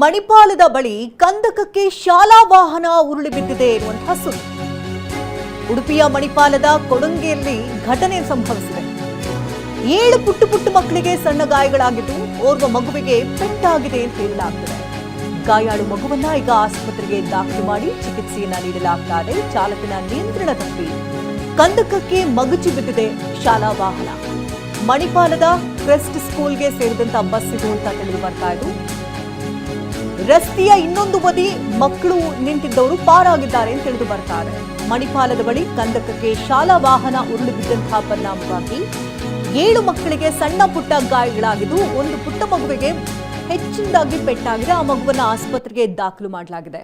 ಮಣಿಪಾಲದ ಬಳಿ ಕಂದಕಕ್ಕೆ ಶಾಲಾ ವಾಹನ ಉರುಳಿ ಬಿದ್ದಿದೆ ಎನ್ನುವಂತಹ ಸುದ್ದಿ. ಉಡುಪಿಯ ಮಣಿಪಾಲದ ಕೊಡಂಗೆಯಲ್ಲಿ ಘಟನೆ ಸಂಭವಿಸಿದೆ. 7 ಪುಟ್ಟ ಮಕ್ಕಳಿಗೆ ಸಣ್ಣ ಗಾಯಗಳಾಗಿದ್ದು ಓರ್ವ ಮಗುವಿಗೆ ಪೆಟ್ಟಾಗಿದೆ ಅಂತ ಹೇಳಲಾಗ್ತಿದೆ. ಗಾಯಾಳು ಮಗುವನ್ನ ಈಗ ಆಸ್ಪತ್ರೆಗೆ ದಾಖಲು ಮಾಡಿ ಚಿಕಿತ್ಸೆಯನ್ನ ನೀಡಲಾಗ್ತಾ ಇದೆ. ಚಾಲಕನ ನಿಯಂತ್ರಣ ತಪ್ಪಿ ಕಂದಕಕ್ಕೆ ಮಗುಚಿ ಬಿದ್ದಿದೆ ಶಾಲಾ ವಾಹನ. ಮಣಿಪಾಲದ ಕ್ರೆಸ್ಟ್ ಸ್ಕೂಲ್ಗೆ ಸೇರಿದಂತ ಬಸ್ ಇದು ಅಂತ ತಿಳಿದು ಬರ್ತಾ ಇದ್ದು, ರಸ್ತೆಯ ಇನ್ನೊಂದು ಬದಿ ಮಕ್ಕಳು ನಿಂತಿದ್ದವರು ಪಾರಾಗಿದ್ದಾರೆ ಅಂತ ತಿಳಿದು ಬರ್ತಾ ಇದೆ. ಮಣಿಪಾಲದ ಬಳಿ ಕಂದಕಕ್ಕೆ ಶಾಲಾ ವಾಹನ ಉರುಳಿ ಬಿದ್ದಂತಹ ಪರಿಣಾಮವಾಗಿ 7 ಮಕ್ಕಳಿಗೆ ಸಣ್ಣ ಪುಟ್ಟ ಗಾಯಗಳಾಗಿದ್ದು, ಒಂದು ಪುಟ್ಟ ಮಗುವಿಗೆ ಹೆಚ್ಚಿನದಾಗಿ ಪೆಟ್ಟಾಗಿದೆ. ಆ ಮಗುವನ್ನ ಆಸ್ಪತ್ರೆಗೆ ದಾಖಲು ಮಾಡಲಾಗಿದೆ.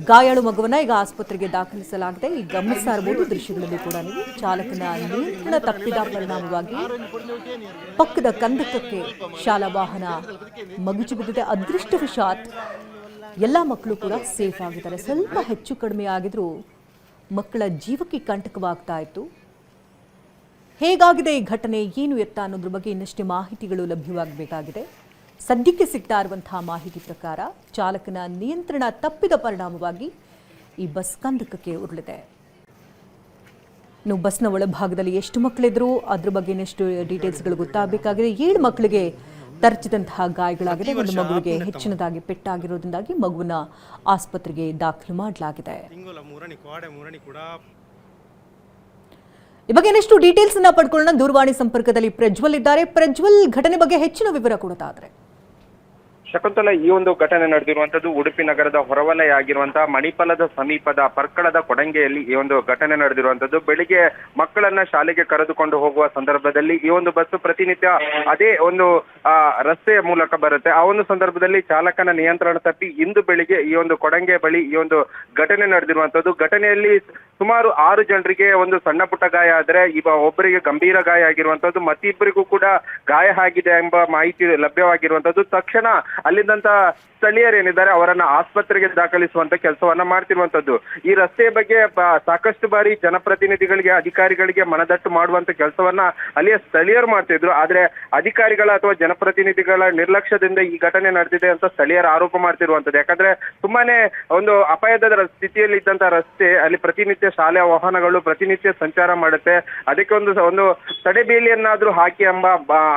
ಗಾಯಾಳು ಮಗುವನ್ನ ಈಗ ಆಸ್ಪತ್ರೆಗೆ ದಾಖಲಿಸಲಾಗಿದೆ. ಈ ಗಮನಿಸ್ತಾ ಇರಬಹುದು ದೃಶ್ಯಗಳಲ್ಲಿ ಕೂಡ ನೀವು. ಚಾಲಕನ ನಿಯಂತ್ರಣ ತಪ್ಪಿದ ಪರಿಣಾಮವಾಗಿ ಪಕ್ಕದ ಕಂದಕಕ್ಕೆ ಶಾಲಾ ವಾಹನ ಮಗುಚಿ ಬಿದ್ದಿದೆ. ಅದೃಷ್ಟವಶಾತ್ ಎಲ್ಲ ಮಕ್ಕಳು ಕೂಡ ಸೇಫ್ ಆಗಿದ್ದಾರೆ. ಸ್ವಲ್ಪ ಹೆಚ್ಚು ಕಡಿಮೆ ಆಗಿದ್ರು ಮಕ್ಕಳ ಜೀವಕ್ಕೆ ಕಂಟಕವಾಗ್ತಾ ಇತ್ತು. ಹೇಗಾಗಿದೆ ಈ ಘಟನೆ, ಏನು ಎತ್ತ ಅನ್ನೋದ್ರ ಬಗ್ಗೆ ಇನ್ನಷ್ಟೇ ಮಾಹಿತಿಗಳು ಲಭ್ಯವಾಗಬೇಕಾಗಿದೆ. ಸದ್ಯಕ್ಕೆ ಸಿಗ್ತಾ ಇರುವಂತಹ ಮಾಹಿತಿ ಪ್ರಕಾರ ಚಾಲಕನ ನಿಯಂತ್ರಣ ತಪ್ಪಿದ ಪರಿಣಾಮವಾಗಿ ಈ ಬಸ್ ಕಂದಕಕ್ಕೆ ಉರುಳಿದೆ. ಇನ್ನು ಬಸ್ನ ಒಳಭಾಗದಲ್ಲಿ ಎಷ್ಟು ಮಕ್ಕಳಿದ್ರು ಅದ್ರ ಬಗ್ಗೆ ಇನ್ನಷ್ಟು ಡೀಟೇಲ್ಸ್ಗಳು ಗೊತ್ತಾಗಬೇಕಾಗಿದೆ. 7 ಮಕ್ಕಳಿಗೆ ತರಚಿದಂತಹ ಗಾಯಗಳಾಗಿದೆ. ಒಂದು ಮಗುವಿಗೆ ಹೆಚ್ಚಿನದಾಗಿ ಪೆಟ್ಟಾಗಿರೋದ್ರಿಂದಾಗಿ ಮಗುವನ್ನ ಆಸ್ಪತ್ರೆಗೆ ದಾಖಲು ಮಾಡಲಾಗಿದೆ. ಈ ಬಗ್ಗೆ ಇನ್ನಷ್ಟು ಡೀಟೇಲ್ಸ್ ಅನ್ನ ಪಡ್ಕೊಳ್ಳೋಣ. ದೂರವಾಣಿ ಸಂಪರ್ಕದಲ್ಲಿ ಪ್ರಜ್ವಲ್ ಇದ್ದಾರೆ. ಪ್ರಜ್ವಲ್, ಘಟನೆ ಬಗ್ಗೆ ಹೆಚ್ಚಿನ ವಿವರ ಕೊಡೋದಾದ್ರೆ. ಶಕುಂತಲ, ಈ ಒಂದು ಘಟನೆ ನಡೆದಿರುವಂತದ್ದು ಉಡುಪಿ ನಗರದ ಹೊರವಲಯ ಆಗಿರುವಂತಹ ಮಣಿಪಾಲದ ಸಮೀಪದ ಪರ್ಕಳದ ಕೊಡಂಗೆಯಲ್ಲಿ ಈ ಒಂದು ಘಟನೆ ನಡೆದಿರುವಂತದ್ದು. ಬೆಳಿಗ್ಗೆ ಮಕ್ಕಳನ್ನ ಶಾಲೆಗೆ ಕರೆದುಕೊಂಡು ಹೋಗುವ ಸಂದರ್ಭದಲ್ಲಿ ಈ ಒಂದು ಬಸ್ ಪ್ರತಿನಿತ್ಯ ಅದೇ ಒಂದು ರಸ್ತೆಯ ಮೂಲಕ ಬರುತ್ತೆ. ಆ ಒಂದು ಸಂದರ್ಭದಲ್ಲಿ ಚಾಲಕನ ನಿಯಂತ್ರಣ ತಪ್ಪಿ ಇಂದು ಬೆಳಿಗ್ಗೆ ಈ ಒಂದು ಕೊಡಂಗೆ ಬಳಿ ಈ ಒಂದು ಘಟನೆ ನಡೆದಿರುವಂತದ್ದು. ಘಟನೆಯಲ್ಲಿ ಸುಮಾರು 6 ಜನರಿಗೆ ಒಂದು ಸಣ್ಣ ಪುಟ್ಟ ಗಾಯ ಆದರೆ ಒಬ್ಬರಿಗೆ ಗಂಭೀರ ಗಾಯ ಆಗಿರುವಂತದ್ದು, ಮತ್ತಿಬ್ಬರಿಗೂ ಕೂಡ ಗಾಯ ಆಗಿದೆ ಎಂಬ ಮಾಹಿತಿ ಲಭ್ಯವಾಗಿರುವಂತದ್ದು. ತಕ್ಷಣ ಅಲ್ಲಿದ್ದಂತ ಸ್ಥಳೀಯರೇನಿದ್ದಾರೆ ಅವರನ್ನ ಆಸ್ಪತ್ರೆಗೆ ದಾಖಲಿಸುವಂತ ಕೆಲಸವನ್ನ ಮಾಡ್ತಿರುವಂತದ್ದು. ಈ ರಸ್ತೆಯ ಬಗ್ಗೆ ಸಾಕಷ್ಟು ಬಾರಿ ಜನಪ್ರತಿನಿಧಿಗಳಿಗೆ, ಅಧಿಕಾರಿಗಳಿಗೆ ಮನದಟ್ಟು ಮಾಡುವಂತ ಕೆಲಸವನ್ನ ಅಲ್ಲಿಯ ಸ್ಥಳೀಯರು ಮಾಡ್ತಿದ್ರು. ಆದ್ರೆ ಅಧಿಕಾರಿಗಳ ಅಥವಾ ಜನಪ್ರತಿನಿಧಿಗಳ ನಿರ್ಲಕ್ಷ್ಯದಿಂದ ಈ ಘಟನೆ ನಡೆದಿದೆ ಅಂತ ಸ್ಥಳೀಯರು ಆರೋಪ ಮಾಡ್ತಿರುವಂತದ್ದು. ಯಾಕಂದ್ರೆ ತುಂಬಾನೇ ಒಂದು ಅಪಾಯದ ಸ್ಥಿತಿಯಲ್ಲಿ ಇದ್ದಂತ ರಸ್ತೆ, ಅಲ್ಲಿ ಪ್ರತಿನಿತ್ಯ ಶಾಲೆಯ ವಾಹನಗಳು ಪ್ರತಿನಿತ್ಯ ಸಂಚಾರ ಮಾಡುತ್ತೆ. ಅದಕ್ಕೆ ಒಂದು ತಡೆಬೇಲಿಯನ್ನಾದ್ರೂ ಹಾಕಿ ಎಂಬ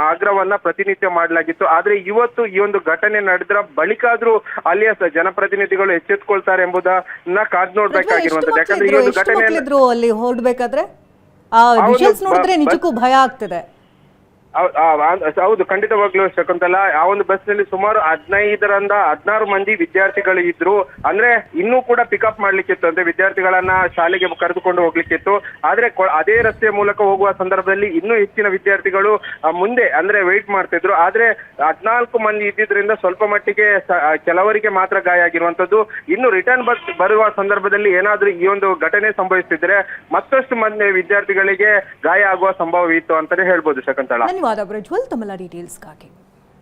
ಆಗ್ರಹವನ್ನ ಪ್ರತಿನಿತ್ಯ ಮಾಡಲಾಗಿತ್ತು. ಆದ್ರೆ ಇವತ್ತು ಈ ಒಂದು ಘಟನೆ ನಡೆದ್ರ ಬಳಿಕಾದ್ರೂ ಅಲ್ಲಿಯ ಜನಪ್ರತಿನಿಧಿಗಳು ಎಚ್ಚೆತ್ಕೊಳ್ತಾರೆ ಎಂಬುದನ್ನ ಕಾದ್ ನೋಡ್ಬೇಕಾಗಿರುವಂತದ್ದು. ಯಾಕಂದ್ರೆ ಈ ಒಂದು ಘಟನೆ ಅಲ್ಲಿ ಹೊರಡ್ಬೇಕಾದ್ರೆ ನೋಡಿದ್ರೆ ನಿಜಕ್ಕೂ ಭಯ ಆಗ್ತದೆ. ಹೌದು, ಖಂಡಿತವಾಗ್ಲೂ ಶಕುಂತಲ. ಆ ಒಂದು ಬಸ್ ನಲ್ಲಿ ಸುಮಾರು 15ರಿಂದ 16 ಮಂದಿ ವಿದ್ಯಾರ್ಥಿಗಳು ಇದ್ರು. ಅಂದ್ರೆ ಇನ್ನೂ ಕೂಡ ಪಿಕಪ್ ಮಾಡ್ಲಿಕ್ಕಿತ್ತು, ಅಂದ್ರೆ ವಿದ್ಯಾರ್ಥಿಗಳನ್ನ ಶಾಲೆಗೆ ಕರೆದುಕೊಂಡು ಹೋಗ್ಲಿಕ್ಕಿತ್ತು. ಆದ್ರೆ ಅದೇ ರಸ್ತೆಯ ಮೂಲಕ ಹೋಗುವ ಸಂದರ್ಭದಲ್ಲಿ ಇನ್ನೂ ಹೆಚ್ಚಿನ ವಿದ್ಯಾರ್ಥಿಗಳು ಮುಂದೆ ಅಂದ್ರೆ ವೇಟ್ ಮಾಡ್ತಿದ್ರು. ಆದ್ರೆ 14 ಮಂದಿ ಇದ್ದಿದ್ರಿಂದ ಸ್ವಲ್ಪ ಮಟ್ಟಿಗೆ ಕೆಲವರಿಗೆ ಮಾತ್ರ ಗಾಯ ಆಗಿರುವಂತದ್ದು. ಇನ್ನು ರಿಟರ್ನ್ ಬಸ್ ಬರುವ ಸಂದರ್ಭದಲ್ಲಿ ಏನಾದ್ರೂ ಈ ಒಂದು ಘಟನೆ ಸಂಭವಿಸಿದ್ರೆ ಮತ್ತಷ್ಟು ಮಂದಿ ವಿದ್ಯಾರ್ಥಿಗಳಿಗೆ ಗಾಯ ಆಗುವ ಸಂಭವ ಇತ್ತು ಅಂತಾನೆ ಹೇಳ್ಬೋದು ಶಕುಂತಳ. ಧನ್ಯವಾದ ಪ್ರಜ್ವಲ್, ತಮ್ಮೆಲ್ಲ ಡೀಟೇಲ್ಸ್ಗಾಗಿ.